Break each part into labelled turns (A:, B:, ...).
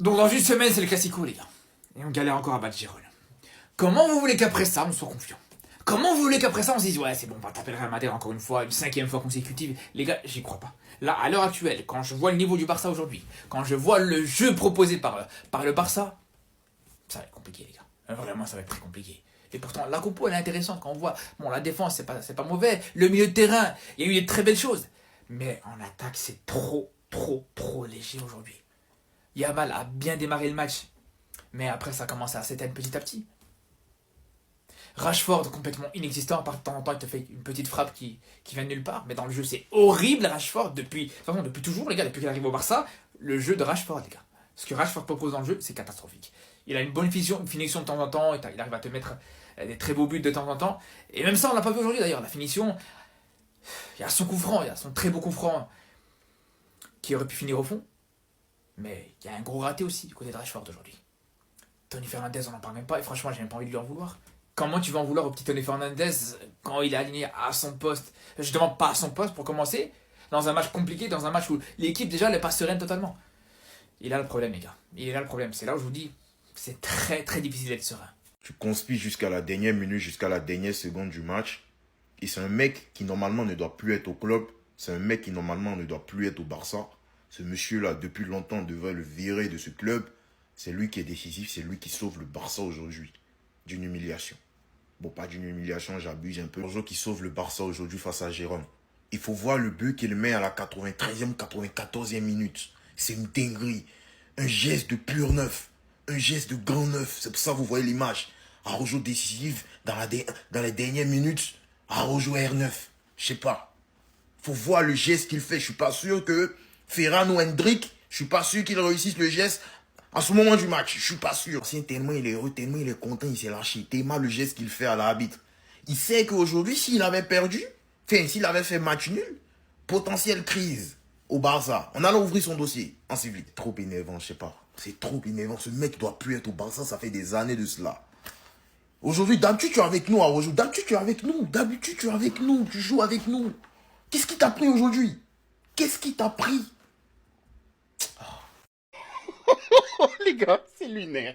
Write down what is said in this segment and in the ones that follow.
A: Donc dans une semaine, c'est le Classico, les gars. Et on galère encore à battre Girona. Comment vous voulez qu'après ça, on soit confiant? Comment vous voulez qu'après ça, on se dise, ouais, c'est bon, on va taper le Real Madrid encore une fois, une 5e fois consécutive? Les gars, j'y crois pas. Là, à l'heure actuelle, quand je vois le niveau du Barça aujourd'hui, quand je vois le jeu proposé par le Barça, ça va être compliqué, les gars. Vraiment, ça va être très compliqué. Et pourtant, la compo, elle est intéressante quand on voit, bon, la défense, c'est pas mauvais. Le milieu de terrain, il y a eu des très belles choses. Mais en attaque, c'est trop léger aujourd'hui. Yamal a bien démarré le match. Mais après, ça commence à s'éteindre petit à petit. Rashford, complètement inexistant. Par de temps en temps, il te fait une petite frappe qui vient de nulle part. Mais dans le jeu, c'est horrible, Rashford. Depuis toujours, les gars, depuis qu'il arrive au Barça, le jeu de Rashford, les gars. Ce que Rashford propose dans le jeu, c'est catastrophique. Il a une bonne finition de temps en temps. Il arrive à te mettre des très beaux buts de temps en temps. Et même ça, on l'a pas vu aujourd'hui, d'ailleurs. La finition, il y a son coup franc, il y a son très beau coup franc qui aurait pu finir au fond. Mais il y a un gros raté aussi du côté de Rashford aujourd'hui. Tony Fernandez, on n'en parle même pas. Et franchement, j'ai même pas envie de lui en vouloir. Comment tu vas en vouloir au petit Tony Fernandez quand il est aligné à son poste? Je demande pas à son poste pour commencer. Dans un match compliqué, dans un match où l'équipe déjà n'est pas sereine totalement. Il a le problème, les gars. Il est là le problème. C'est là où je vous dis, c'est très difficile d'être serein.
B: Tu conspires jusqu'à la dernière minute, jusqu'à la dernière seconde du match. Et c'est un mec qui normalement ne doit plus être au club. C'est un mec qui normalement ne doit plus être au Barça. Ce monsieur-là, depuis longtemps, devrait le virer de ce club. C'est lui qui est décisif, c'est lui qui sauve le Barça aujourd'hui d'une humiliation. Bon, pas d'une humiliation, j'abuse un peu. Le joueur qui sauve le Barça aujourd'hui face à Gérone. Il faut voir le but qu'il met à la 93e, 94e minute. C'est une dinguerie. Un geste de pur neuf. Un geste de grand neuf. C'est pour ça que vous voyez l'image. Araujo décisif dans les dernières minutes. Araujo R9. Je sais pas. Faut voir le geste qu'il fait. Je suis pas sûr que Ferran ou Hendrick, je suis pas sûr qu'ils réussissent le geste à ce moment du match. Je suis pas sûr. Tellement il est heureux, tellement il est content, il s'est lâché. Tellement le geste qu'il fait à l'arbitre. Il sait qu'aujourd'hui, s'il avait perdu, s'il avait fait match nul, potentielle crise au Barça. On allait ouvrir son dossier en civil. Trop énervant, je sais pas. C'est trop énervant. Ce mec doit plus être au Barça, ça fait des années de cela. Aujourd'hui, d'habitude, tu es avec nous, Araujo. D'habitude, tu es avec nous. D'habitude, tu es avec nous. Tu joues avec nous. Qu'est-ce qui t'a pris aujourd'hui? Qu'est-ce qui t'a pris?
C: Oh les gars, c'est lunaire.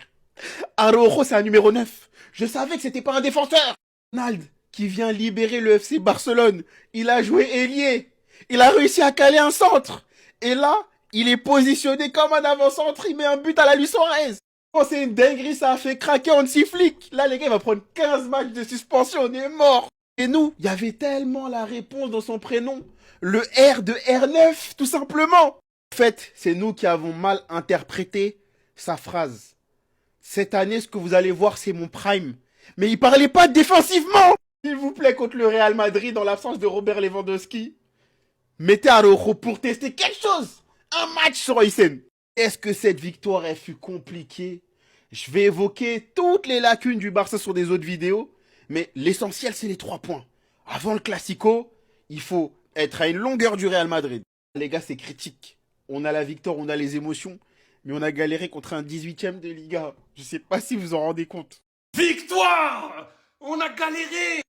C: Araujo, c'est un numéro 9. Je savais que c'était pas un défenseur. Ronald, qui vient libérer le FC Barcelone. Il a joué ailier. Il a réussi à caler un centre. Et là, il est positionné comme un avant-centre. Il met un but à la Luis Suarez. Oh, c'est une dinguerie, ça a fait craquer Hansi Flick. Là, les gars, il va prendre 15 matchs de suspension. On est mort. Et nous, il y avait tellement la réponse dans son prénom. Le R de R9, tout simplement. En fait, c'est nous qui avons mal interprété sa phrase. Cette année, ce que vous allez voir, c'est mon prime. Mais il parlait pas défensivement. S'il vous plaît, contre le Real Madrid, dans l'absence de Robert Lewandowski, mettez Araujo pour tester quelque chose. Un match sur Oysen. Est-ce que cette victoire, elle fut compliquée? Je vais évoquer toutes les lacunes du Barça sur des autres vidéos. Mais l'essentiel, c'est les 3 points. Avant le Classico, il faut être à une longueur du Real Madrid. Les gars, c'est critique. On a la victoire, on a les émotions. Mais on a galéré contre un 18e de Liga. Je sais pas si vous en rendez compte.
D: Victoire! On a galéré!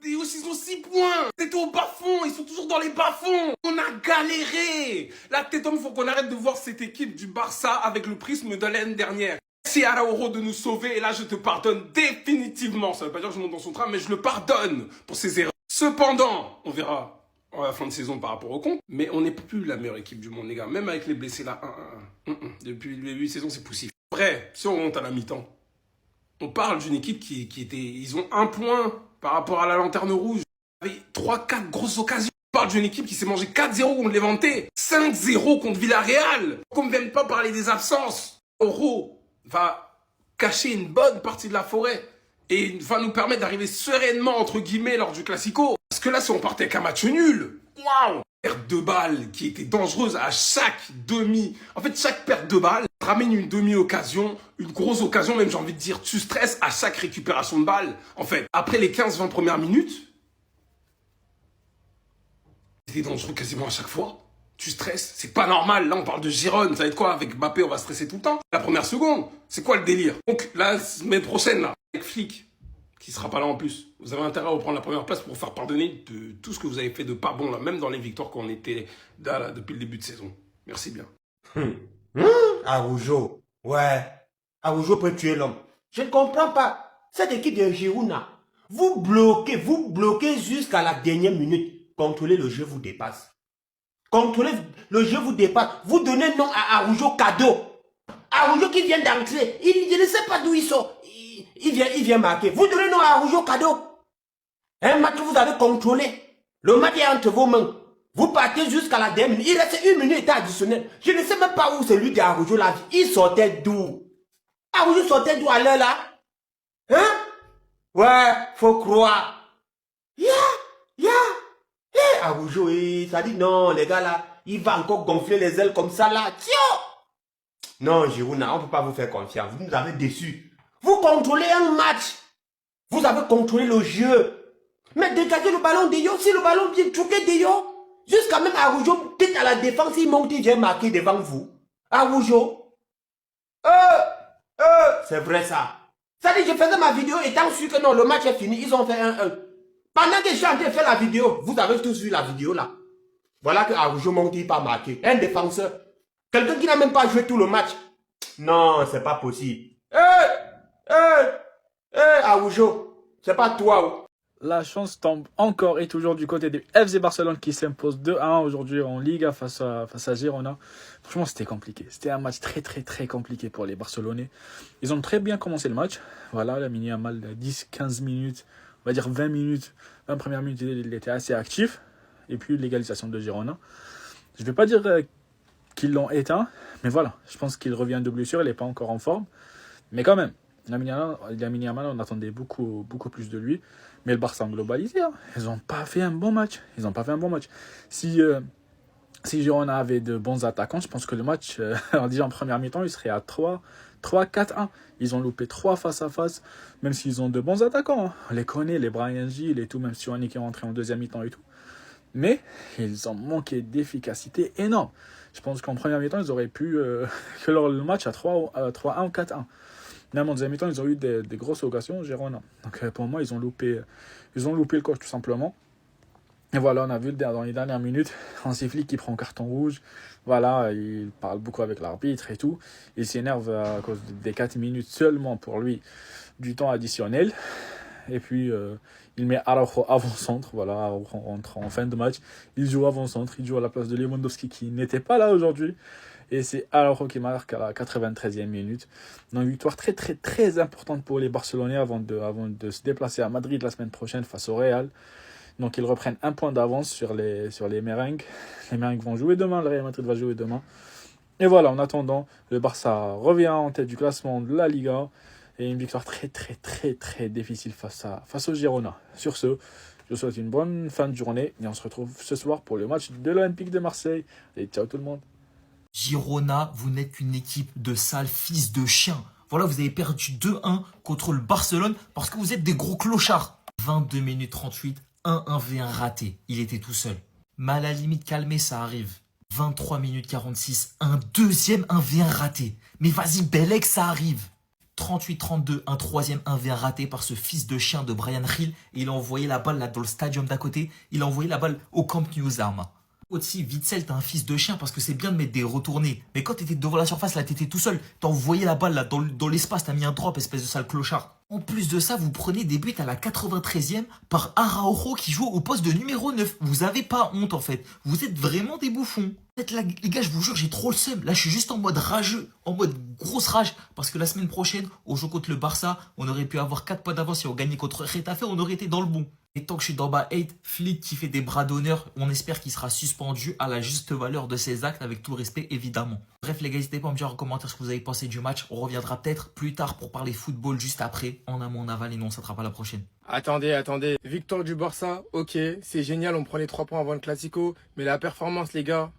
D: Ils ont 6 points! C'était au bas-fond, ils sont toujours dans les bas-fonds! On a galéré! Là, peut-être il faut qu'on arrête de voir cette équipe du Barça avec le prisme de l'année dernière. Merci Araujo de nous sauver et là je te pardonne définitivement. Ça veut pas dire que je monte dans son train, mais je le pardonne pour ses erreurs. Cependant, on verra à la fin de saison par rapport au compte, mais on n'est plus la meilleure équipe du monde, les gars. Même avec les blessés là, depuis le début de saison, c'est poussif. Vrai, si on monte à la mi-temps, on parle d'une équipe qui était... Ils ont 1 point par rapport à la lanterne rouge. Ils avaient 3-4 grosses occasions. On parle d'une équipe qui s'est mangé 4-0 contre Levante, 5-0 contre Villarreal. Qu'on ne vienne pas parler des absences. Euro va cacher une bonne partie de la forêt et va nous permettre d'arriver sereinement, entre guillemets, lors du Classico. Parce que là, si on partait avec un match nul, waouh! Perte de balle qui était dangereuse à chaque demi. En fait, chaque perte de balle ramène une demi-occasion, une grosse occasion, même j'ai envie de dire, tu stresses à chaque récupération de balle. En fait, après les 15-20 premières minutes, c'était dangereux quasiment à chaque fois. Tu stresses, c'est pas normal. Là, on parle de Girone, ça va être quoi? Avec Mbappé, on va stresser tout le temps. La première seconde, c'est quoi le délire? Donc, la semaine prochaine, là, avec Flick, qui sera pas là en plus, vous avez intérêt à reprendre la première place pour vous faire pardonner de tout ce que vous avez fait de pas bon, là, même dans les victoires qu'on était là, depuis le début de saison. Merci bien.
C: Araujo. Ouais. Araujo peut tuer l'homme. Je ne comprends pas. Cette équipe de Girona, vous bloquez jusqu'à la dernière minute. Contrôlez le jeu vous dépasse. Contrôlez le jeu vous dépasse. Vous donnez nom à Araujo cadeau. Araujo qui vient d'entrer. Je ne sais pas d'où il sort. Il vient marquer. Vous donnez nom à Araujo cadeau. Un match que vous avez contrôlé. Le match est entre vos mains. Vous partez jusqu'à la dernière minute. Il reste une minute additionnelle. Je ne sais même pas où c'est lui d'Araujo là. Il sortait d'où? Araujo sortait d'où à l'heure là? Hein? Ouais, faut croire. Araujo, ça dit non, les gars là, il va encore gonfler les ailes comme ça là. Tio! Non, Girona, on ne peut pas vous faire confiance. Vous nous avez déçus. Vous contrôlez un match. Vous avez contrôlé le jeu. Mais dégagez le ballon de Yo. Si le ballon vient choquer de Yo, jusqu'à même Araujo, peut-être à la défense, il monte, il vient marquer devant vous. Araujo. C'est vrai ça. Ça dit, je faisais ma vidéo étant sûr que non, le match est fini. Ils ont fait 1-1. Pendant que je suis en train de faire la vidéo, vous avez tous vu la vidéo là. Voilà que Araujo monte, il pas marqué. Un défenseur. Quelqu'un qui n'a même pas joué tout le match. Non, c'est pas possible. Araujo, c'est pas toi.
E: La chance tombe encore et toujours du côté du FC Barcelone qui s'impose 2-1 aujourd'hui en Liga face à Girona. Franchement, c'était compliqué. C'était un match très compliqué pour les Barcelonais. Ils ont très bien commencé le match. Voilà, la Lamine Yamal 10-15 minutes, on va dire 20 minutes. 20 premières minutes, il était assez actif. Et puis l'égalisation de Girona. Je ne vais pas dire qu'ils l'ont éteint, mais voilà, je pense qu'il revient de blessure, il n'est pas encore en forme. Mais quand même, Lamine Yamal, on attendait beaucoup plus de lui. Mais le Barça en globalité, hein, ils n'ont pas fait un bon match. Si Girona avait de bons attaquants, je pense que le match, déjà en première mi-temps, il serait à 3-4-1. Ils ont loupé 3 face à face, même s'ils ont de bons attaquants. Hein. On les connaît, les Bryan Gil et tout, même si on est rentré en deuxième mi-temps et tout. Mais ils ont manqué d'efficacité énorme. Je pense qu'en première mi-temps, ils auraient pu que le match à 3-1 ou 4-1. Même en deuxième mi-temps, ils ont eu des grosses occasions, Girona. Donc pour moi, ils ont loupé le coach tout simplement. Et voilà, on a vu dans les dernières minutes, Hansi Flick qui prend carton rouge. Voilà, il parle beaucoup avec l'arbitre et tout. Il s'énerve à cause des 4 minutes seulement pour lui du temps additionnel. Et puis, il met Araujo avant-centre. Voilà, Araujo rentre en fin de match. Il joue avant-centre. Il joue à la place de Lewandowski qui n'était pas là aujourd'hui. Et c'est Araujo qui marque à la 93e minute. Donc, une victoire très importante pour les Barcelonais avant de se déplacer à Madrid la semaine prochaine face au Real. Donc, ils reprennent un point d'avance sur les Merengues. Les Merengues vont jouer demain. Le Real Madrid va jouer demain. Et voilà, en attendant, le Barça revient en tête du classement de la Liga. Et une victoire très difficile face au Girona. Sur ce, je vous souhaite une bonne fin de journée. Et on se retrouve ce soir pour le match de l'Olympique de Marseille. Et ciao tout le monde.
F: Girona, vous n'êtes qu'une équipe de sales fils de chiens. Voilà, vous avez perdu 2-1 contre le Barcelone parce que vous êtes des gros clochards. 22 minutes 38, 1-1v1 raté. Il était tout seul. Mais à la limite, calmez, ça arrive. 23 minutes 46, un deuxième 1v1 raté. Mais vas-y, Belek, ça arrive. 38-32, un troisième 1v1 raté par ce fils de chien de Bryan Gil. Et il a envoyé la balle là dans le stadium d'à côté. Il a envoyé la balle au Camp Nou Arma. Aussi, Witsel, t'es un fils de chien parce que c'est bien de mettre des retournés. Mais quand t'étais devant la surface, là, t'étais tout seul. T'as envoyé la balle là dans l'espace, t'as mis un drop, espèce de sale clochard. En plus de ça, vous prenez des buts à la 93e par Araujo qui joue au poste de numéro 9. Vous avez pas honte en fait. Vous êtes vraiment des bouffons. Là, les gars, je vous jure, j'ai trop le seum. Là, je suis juste en mode rageux, en mode grosse rage. Parce que la semaine prochaine, au jeu contre le Barça, on aurait pu avoir 4 points d'avance et on gagnait contre Getafe, on aurait été dans le bon. Et tant que je suis dans bas 8, Flick qui fait des bras d'honneur, on espère qu'il sera suspendu à la juste valeur de ses actes, avec tout le respect évidemment. Bref les gars, n'hésitez pas à me dire en commentaire ce que vous avez pensé du match. On reviendra peut-être plus tard pour parler football juste après, en amont, en aval, et non, ça ne sera pas la prochaine.
G: Attendez. Victoire du Barça, ok, c'est génial, on prend les 3 points avant le Classico. Mais la performance, les gars.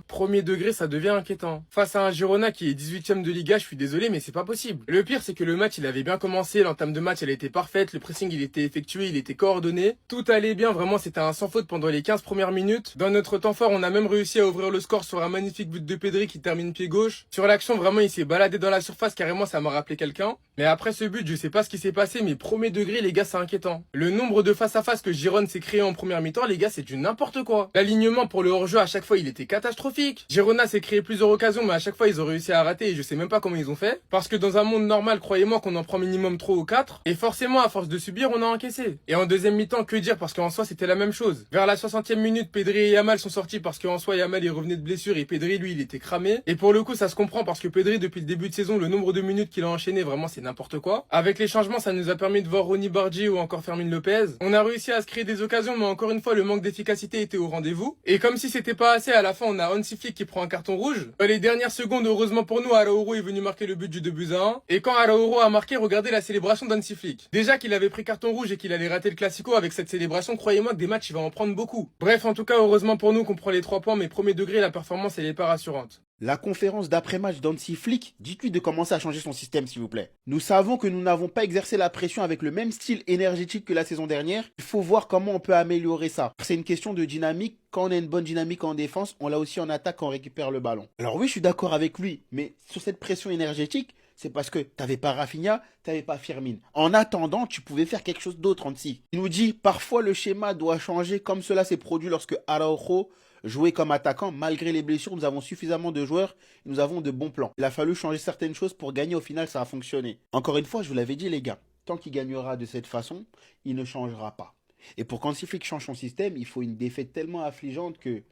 G: Premier degré, ça devient inquiétant. Face à un Girona qui est 18ème de Liga, je suis désolé, mais c'est pas possible. Le pire, c'est que le match, il avait bien commencé. L'entame de match, elle était parfaite. Le pressing, il était effectué, il était coordonné. Tout allait bien, vraiment, c'était un sans faute pendant les 15 premières minutes. Dans notre temps fort, on a même réussi à ouvrir le score sur un magnifique but de Pedri qui termine pied gauche. Sur l'action, vraiment, il s'est baladé dans la surface, carrément, ça m'a rappelé quelqu'un. Mais après ce but, je sais pas ce qui s'est passé, mais premier degré, les gars, c'est inquiétant. Le nombre de face-à-face que Giron s'est créé en première mi-temps, les gars, c'est du n'importe quoi. L'alignement pour le hors-jeu, à chaque fois, il était catastrophique. Girona s'est créé plusieurs occasions, mais à chaque fois, ils ont réussi à rater et je sais même pas comment ils ont fait. Parce que dans un monde normal, croyez-moi qu'on en prend minimum 3 ou 4. Et forcément, à force de subir, on a encaissé. Et en deuxième mi-temps, que dire, parce qu'en soi, c'était la même chose. Vers la 60e minute, Pedri et Yamal sont sortis parce qu'en soi, Yamal, il revenait de blessure et Pedri, lui, il était cramé. Et pour le coup, ça se comprend parce que Pedri, depuis le début de saison, le nombre de minutes qu'il a enchaîné, vraiment, c'est n'importe quoi. Avec les changements, ça nous a permis de voir Ronny Bardi ou encore Fermin Lopez. On a réussi à se créer des occasions, mais encore une fois, le manque d'efficacité était au rendez-vous. Et comme si c'était pas assez, à la fin, on a Hansi Flick qui prend un carton rouge. Dans les dernières secondes, heureusement pour nous, Araújo est venu marquer le but du 2-1. Et quand Araújo a marqué, regardez la célébration d'Hansi Flick. Déjà qu'il avait pris carton rouge et qu'il allait rater le Classico avec cette célébration, croyez-moi que des matchs, il va en prendre beaucoup. Bref, en tout cas, heureusement pour nous qu'on prend les 3 points, mais premier degré, la performance, elle est pas rassurante.
C: La conférence d'après-match d'Hansi Flick, dites-lui de commencer à changer son système, s'il vous plaît. Nous savons que nous n'avons pas exercé la pression avec le même style énergétique que la saison dernière. Il faut voir comment on peut améliorer ça. C'est une question de dynamique. Quand on a une bonne dynamique en défense, on l'a aussi en attaque quand on récupère le ballon. Alors oui, je suis d'accord avec lui, mais sur cette pression énergétique, c'est parce que t'avais pas Rafinha, t'avais pas Firmine. En attendant, tu pouvais faire quelque chose d'autre, Hansi. Il nous dit, parfois le schéma doit changer comme cela s'est produit lorsque Araujo jouer comme attaquant. Malgré les blessures, nous avons suffisamment de joueurs et nous avons de bons plans. Il a fallu changer certaines choses pour gagner. Au final, ça a fonctionné. Encore une fois, je vous l'avais dit, les gars, tant qu'il gagnera de cette façon, il ne changera pas. Et pour qu'Hansi Flick change son système, il faut une défaite tellement affligeante que,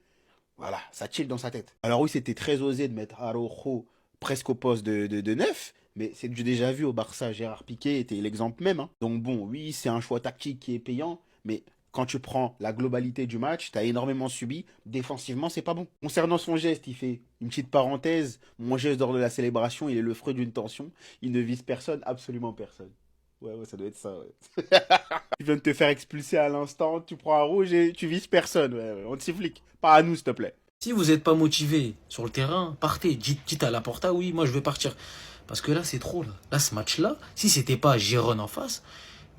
C: voilà, ça chill dans sa tête. Alors oui, c'était très osé de mettre Araujo presque au poste de neuf, mais c'est du déjà vu au Barça. Gérard Piqué était l'exemple même. Donc bon, oui, c'est un choix tactique qui est payant, mais quand tu prends la globalité du match, tu as énormément subi. Défensivement, c'est pas bon. Concernant son geste, il fait une petite parenthèse. Mon geste lors de la célébration, il est le fruit d'une tension. Il ne vise personne, absolument personne. Ouais, ça doit être ça, ouais. Tu viens de te faire expulser à l'instant, tu prends un rouge et tu vises personne. Ouais, on te flic. Pas à nous, s'il te plaît.
F: Si vous n'êtes pas motivé sur le terrain, partez. Dites à Laporta, oui, moi je vais partir. Parce que là, c'est trop. Là, ce match-là, si c'était pas Giron en face,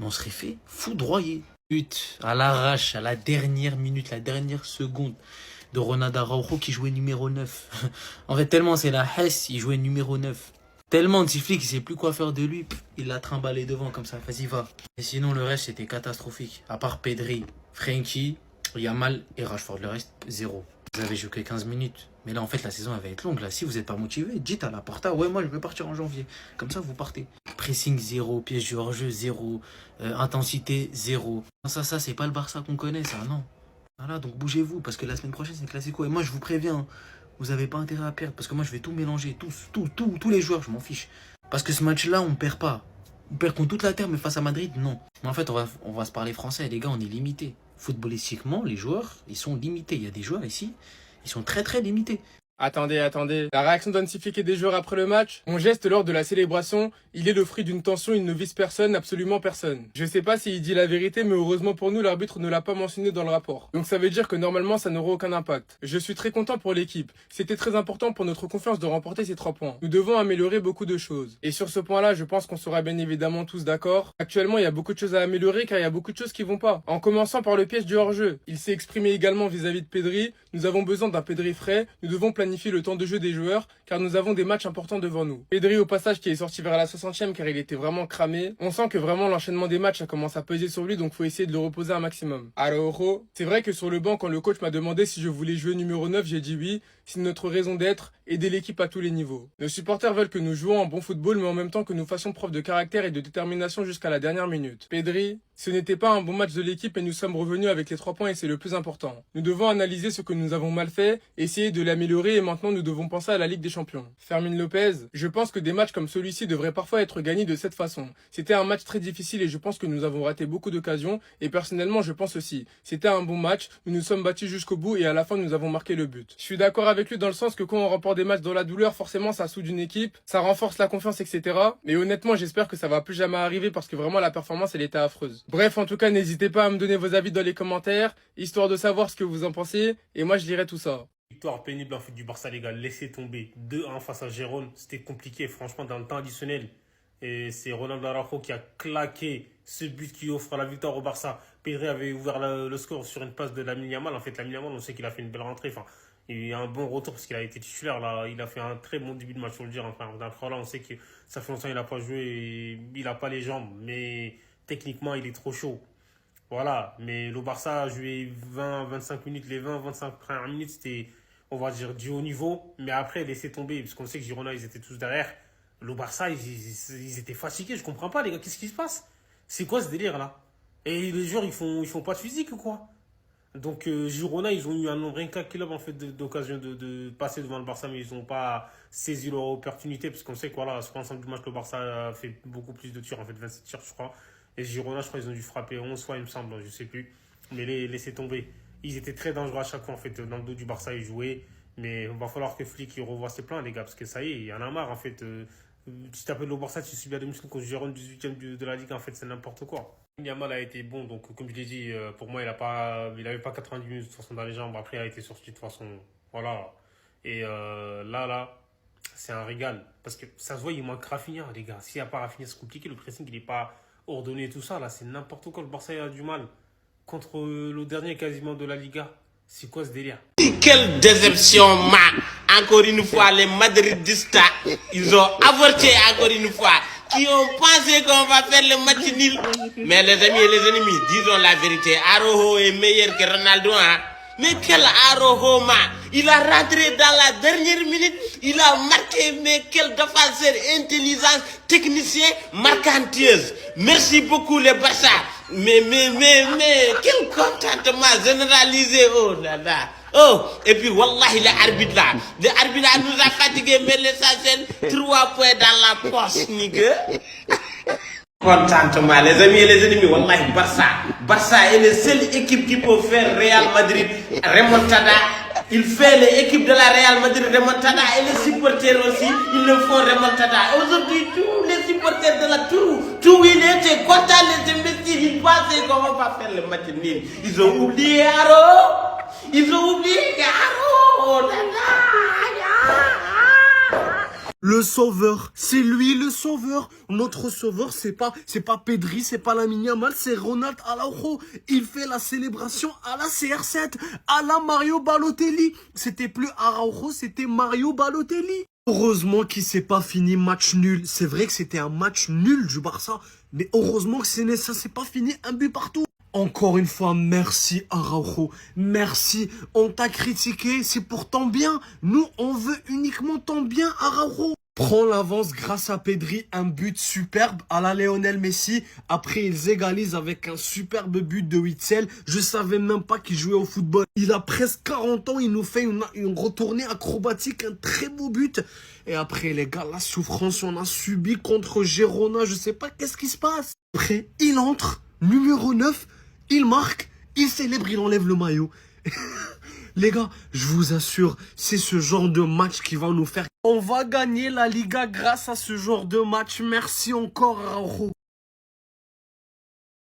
F: on serait fait foudroyer. But à l'arrache, à la dernière minute, la dernière seconde de Ronald Araujo qui jouait numéro 9. En fait, tellement c'est la Hesse, il jouait numéro 9. Tellement Hansi Flick, il sait plus quoi faire de lui, il l'a trimballé devant comme ça, vas-y va. Et sinon, le reste, c'était catastrophique. À part Pedri, Frenkie, Yamal et Rashford, le reste, zéro. Vous avez joué que 15 minutes. Mais là, en fait, la saison, elle va être longue. Là, si vous n'êtes pas motivé, dites à Laporta, ouais, moi, je vais partir en janvier. Comme ça, vous partez. Pressing, zéro. Piège du hors-jeu, zéro. Intensité, zéro. Ça, c'est pas le Barça qu'on connaît, ça, non. Voilà, donc bougez-vous, parce que la semaine prochaine, c'est le Classico. Et moi, je vous préviens, vous n'avez pas intérêt à perdre, parce que moi, je vais tout mélanger. Tous les joueurs, je m'en fiche. Parce que ce match-là, on perd pas. On perd contre toute la terre, mais face à Madrid, non. Mais en fait, on va se parler français. Les gars, on est limité. Footballistiquement, les joueurs, ils sont limités. Il y a des joueurs ici, ils sont très très limités.
G: Attendez. La réaction d'Hansi Flick et des joueurs après le match, mon geste lors de la célébration, il est le fruit d'une tension, il ne vise personne, absolument personne. Je sais pas s'il dit la vérité, mais heureusement pour nous, l'arbitre ne l'a pas mentionné dans le rapport. Donc ça veut dire que normalement, ça n'aura aucun impact. Je suis très content pour l'équipe. C'était très important pour notre confiance de remporter ces 3 points. Nous devons améliorer beaucoup de choses. Et sur ce point-là, je pense qu'on sera bien évidemment tous d'accord. Actuellement, il y a beaucoup de choses à améliorer car il y a beaucoup de choses qui vont pas. En commençant par le piège du hors-jeu. Il s'est exprimé également vis-à-vis de Pedri. Nous avons besoin d'un Pedri frais. Nous devons planifier le temps de jeu des joueurs car nous avons des matchs importants devant nous. Pedri au passage qui est sorti vers la 60e car il était vraiment cramé. On sent que vraiment l'enchaînement des matchs ça commence à peser sur lui donc faut essayer de le reposer un maximum. Araujo, c'est vrai que sur le banc quand le coach m'a demandé si je voulais jouer numéro 9, j'ai dit oui. C'est notre raison d'être, aider l'équipe à tous les niveaux. Nos supporters veulent que nous jouions en bon football mais en même temps que nous fassions preuve de caractère et de détermination jusqu'à la dernière minute. Pedri, ce n'était pas un bon match de l'équipe et nous sommes revenus avec les 3 points et c'est le plus important. Nous devons analyser ce que nous avons mal fait, essayer de l'améliorer et maintenant nous devons penser à la Ligue des Champions. Fermin Lopez, je pense que des matchs comme celui-ci devraient parfois être gagnés de cette façon. C'était un match très difficile et je pense que nous avons raté beaucoup d'occasions et personnellement je pense aussi. C'était un bon match, nous nous sommes battus jusqu'au bout et à la fin nous avons marqué le but. Je suis d'accord avec lui dans le sens que quand on remporte des matchs dans la douleur, forcément ça soude une équipe, ça renforce la confiance etc. Mais honnêtement j'espère que ça va plus jamais arriver parce que vraiment la performance elle était affreuse. Bref en tout cas n'hésitez pas à me donner vos avis dans les commentaires, histoire de savoir ce que vous en pensez et moi je lirai tout ça.
D: Victoire pénible en fait du Barça, les gars. Laissez tomber. 2-1 face à Gérone. C'était compliqué, franchement, dans le temps additionnel. Et c'est Ronald Araujo qui a claqué ce but qui offre la victoire au Barça. Pedri avait ouvert le score sur une passe de Lamine Yamal. En fait, Lamine Yamal, on sait qu'il a fait une belle rentrée. Enfin, il a un bon retour parce qu'il a été titulaire. Là. Il a fait un très bon début de match, faut le dire. Enfin, là, on sait que ça fait longtemps qu'il n'a pas joué et il n'a pas les jambes. Mais techniquement, il est trop chaud. Voilà, mais le Barça a joué 20-25 minutes, les 20-25 premières minutes, c'était, on va dire, du haut niveau. Mais après, laisser tomber, parce qu'on sait que Girona, ils étaient tous derrière. Le Barça, ils étaient fatigués, je comprends pas, les gars, qu'est-ce qui se passe? C'est quoi ce délire-là? Et les joueurs, ils font pas de physique ou quoi? Donc, Girona, ils ont eu un nombre incalculable en fait, d'occasions de passer devant le Barça, mais ils n'ont pas saisi leur opportunité, parce qu'on sait que voilà, sur l'ensemble du match, le Barça a fait beaucoup plus de tirs, en fait, 27 tirs, je crois. Et Girona, je crois qu'ils ont dû frapper 11 fois, il me semble, je sais plus. Mais laisser tomber. Ils étaient très dangereux à chaque fois, en fait, dans le dos du Barça, ils jouaient. Mais il va falloir que Flick il revoie ses plans, les gars, parce que ça y est, il y en a marre, en fait. Si t'appelles le Barça, tu subis à domicile contre Girona 18e de la Ligue, en fait, c'est n'importe quoi. Yamal a été bon, donc comme je l'ai dit, pour moi, il avait pas 90 minutes de toute façon dans les jambes. Après, il a été sorti de toute façon. Voilà. Et là, c'est un régal. Parce que ça se voit, il manque Rafinha, les gars. S'il n'y a pas Rafinha, c'est compliqué. Le pressing, il n'est pas ordonné, tout ça. Là, c'est n'importe quoi. Le Barça a du mal. Contre le dernier quasiment de la Liga. C'est quoi ce délire?
H: Quelle déception, encore une fois, les Madridistas, ils ont avorté encore une fois. Qui ont pensé qu'on va faire le match nul. Mais les amis et les ennemis, disons la vérité. Araujo est meilleur que Ronaldo, hein. Mais quel Araujo, il a rentré dans la dernière minute, il a marqué, mais quel défenseur intelligent, technicien, marquanteuse. Merci beaucoup les Barça. Mais, quel contentement généralisé, oh là là. Oh, et puis, wallahi, l'arbitre là nous a fatigués, mais l'essentiel, 3 points dans la poche, nigga. Contentement, les amis et les ennemis, wallahi, Barça est la seule équipe qui peut faire Real Madrid remontada. Il fait l'équipe de la Real Madrid remontada et les supporters aussi, ils le font remontada. Aujourd'hui, tous les supporters de la tout, ils étaient contents, les imbéciles, ils pensaient qu'on va pas faire le match nul. Ils ont oublié Aro. Ils ont oublié Aro.
I: Le sauveur, c'est lui le sauveur. Notre sauveur, c'est pas Pedri, c'est pas Lamine Yamal, c'est Ronald Araujo. Il fait la célébration à la CR7, à la Mario Balotelli. C'était plus Araujo, c'était Mario Balotelli. Heureusement qu'il s'est pas fini match nul. C'est vrai que c'était un match nul du Barça, mais heureusement que ça s'est pas fini un but partout. Encore une fois, merci Araujo, merci, on t'a critiqué, c'est pour ton bien, nous on veut uniquement ton bien Araujo. Prends l'avance grâce à Pedri, un but superbe à la Lionel Messi, après ils égalisent avec un superbe but de Witsel, je savais même pas qu'il jouait au football. Il a presque 40 ans, il nous fait une retournée acrobatique, un très beau but. Et après les gars, la souffrance on a subi contre Girona, je sais pas qu'est-ce qui se passe. Après, il entre, numéro 9, il marque, il célèbre, il enlève le maillot. Les gars, je vous assure, c'est ce genre de match qui va nous faire... On va gagner la Liga grâce à ce genre de match. Merci encore, Araujo.